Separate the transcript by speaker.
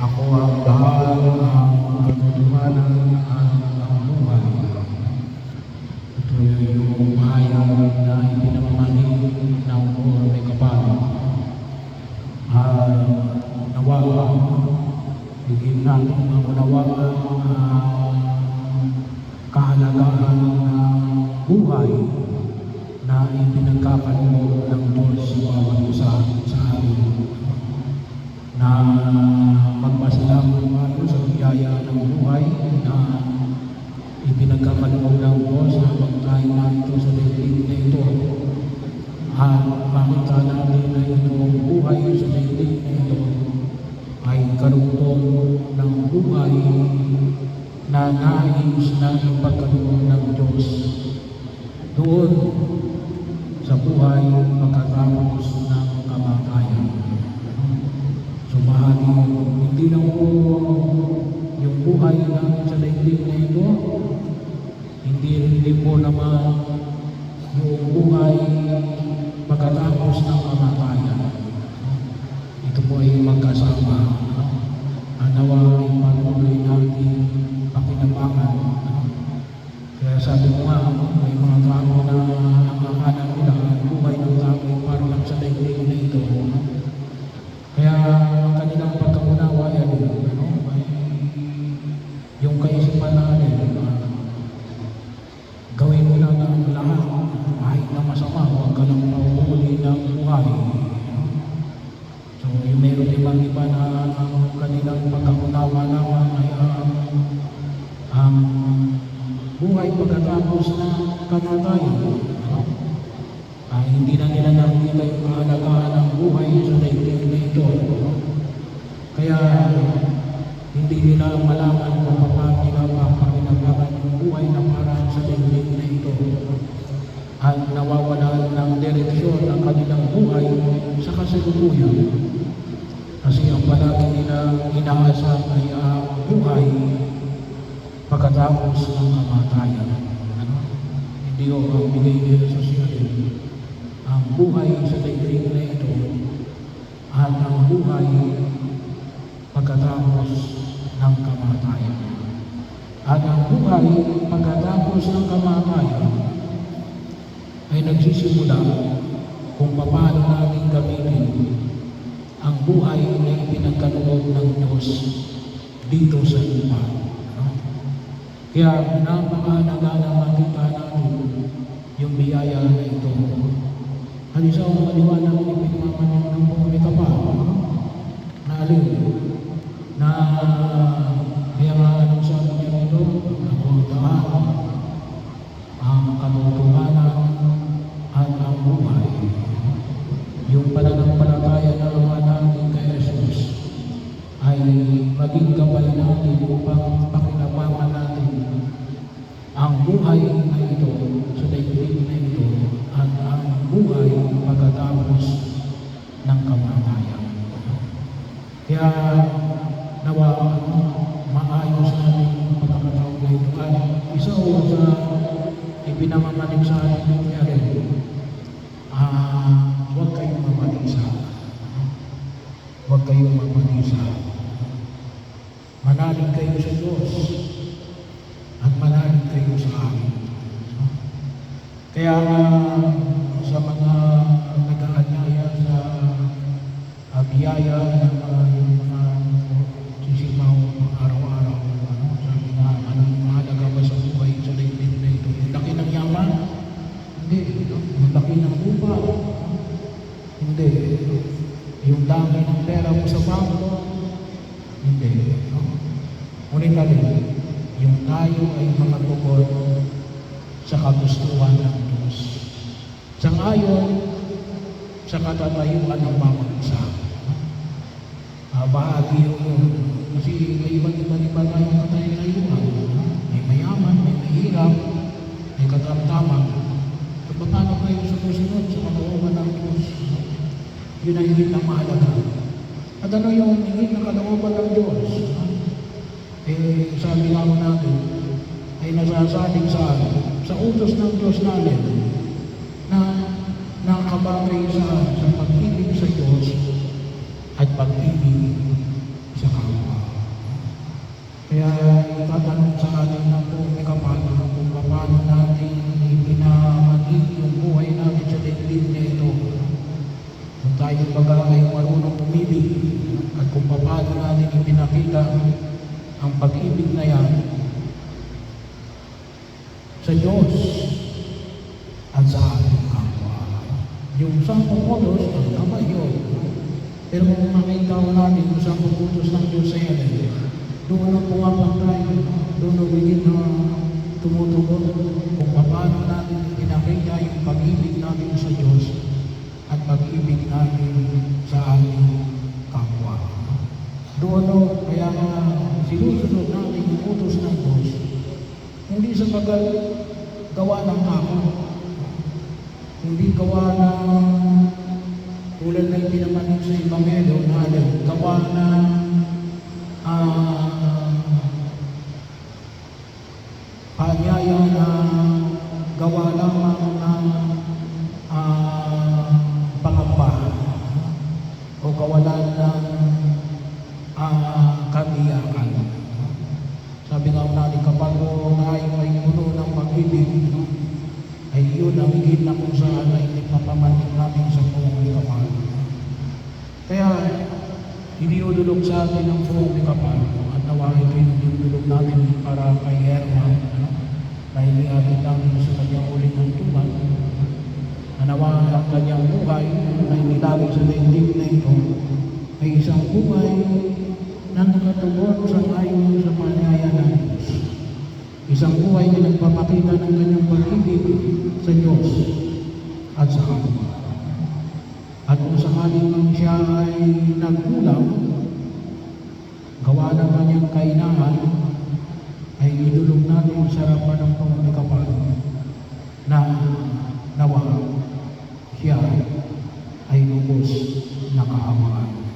Speaker 1: Ako ang dahal, ang katotohanan, ang buhay. Ito yung mahayag na ipinamamanig ng buong may kapal. Nawa, higit natin ang unawaan ang kahalagahan ng buhay na ipinagkakaloob ng Diyos sa bawat isa sa atin, na magpasalamat tayo sa biyaya ng buhay na ipinagkakaloob ng Diyos habang tayo narito sa daigdig na ito, at makita natin na itong buhay sa daigdig na ito ay karugtong ng buhay na nais na ipagkaloob ng Diyos doon sa buhay pagkatapos ng kamatayan. So bahagi, hindi lang po yung buhay namin sa daigdig na ito, hindi po naman yung buhay pagkatapos ng kamatayan. Ito po ay magkasama. Nawa ay patuloy natin pakinabangan. Kaya sabi ko nga, may mga tao na ang akala nila ang buhay ng tao ay para lang sa daigdig na ito. Kaya ang kanilang pagkaunawa ay yung kaisipan natin, gawin mo lang ang lahat kahit na masama, huwag ka lang mahuhuli ng buhay. So yung meron ibang iba na ang kanilang pagkaunawa naman ay ang buhay pagkatapos ng kamatayan. Hindi na nila nakikita yung kahalagahan ng buhay sa daigdig na ito. Kaya hindi nila malaman kung paano nila papakinabangan yung buhay na para sa daigdig na ito. At nawawalan ng direksyon ng kanilang buhay sa kasalukuyan. Kasi ang palagi nilang inaasam ay ang buhay pagkatapos ng kamatayan. Hindi o ang bigay ni Jesus yun. Ang buhay sa daigdig na ito at ang buhay pagkatapos ng kamatayan. At ang buhay pagkatapos ng kamatayan ay nagsisimula kung paano natin gamitin ang buhay na ipinagkaloob ng Diyos dito sa lupa. Kaya napakahalaga na makita natin yung biyaya na ito. Halisa ang maliwanag ni pinamaman ng buong may kapal na alin na kaya nga anong sabi niya ito, ang daan, ang katotohanan at ang buhay. Yung pananampalataya na naman natin kay Jesus ay maging gabay natin upang pakinabangan natin ang buhay na ito sa daigdig na ito at ang buhay pagkatapos ng kamatayan. Kaya nawa maayos natin ang pagkakataon na ito. At isa o sa ipinamamanig sa atin niya rin, huwag kayong mamalisa. Huwag kayong mamalisa. Manalig kayo sa Diyos at manalig kayo sa amin. Kaya sa mga nag-aanyaya sa biyaya ng yung mga sisimaw araw-araw, sabi nga, anong mahalaga ba sa buhay sa daigdig na ito? Yung laki ng yaman? Hindi. Yung laki ng lupa? Hindi. Yung dami ng pera mo sa bangko? Hindi. Ngunit alin, yung tayo ay makatugon sa kagustuhan ng Diyos. Sangayon sa katatayuan ng bawat isa. Bahagi yun. Kasi may iba tayong katayuan. May mayaman, may mahirap, may katamtaman. So, paano kayo sumusunod sa kalooban ng Diyos? Yun ang higit na mahalaga. At ano yung higit na kalooban ng Diyos? Sabi nga mo natin, ay nasasaling sa utos ng Diyos natin na nakabagay sa pag-ibig sa Diyos at pag-ibig sa kapwa. ang pag-ibig na yan sa Diyos at sa ating kapwa. Yung 10 utos, ang tama yun. Pero kung makita ko natin yung 10 utos ng Diyos sa yan, doon ang pumapantay, doon ang higit na tumutugon kung paano natin pinakita yung pag-ibig natin sa Diyos at pag-ibig natin sa ating kapwa. Doon kaya sinusunod natin yung utos ng Diyos, hindi sa gawa ng tao, hindi gawa ng tulad na ipinamanit sa Ebanghelyo na gawa ng paanyaya na gawa lamang ng pangamba o kawalan ng kamiyakan. Sabi nga natin, kapag tayo ay puno ng pag-ibig, ay yun ang higit na kung saan ay ipapamanik natin sa buong kapal. Kaya, iniudulog sa atin ang buong kapal at nawain ko yung iniudulog natin para kay Herman, dahil atin namin sa kanyang uling ng tuman, na nawain ang kanyang buhay na inilagay sa daigdig na ito, ay isang buhay na nakatugon sa ayon sa paanyaya ng Diyos. Isang buhay na nagpapakita ng kanyang pag-ibig sa Diyos at sa kapwa. At kung sakaling man siya ay nagkulang, gawa ng kanyang kainahan, ay idulog natin sa harapan ng pangungkapal na nawa siya ay lubos na kaawaan.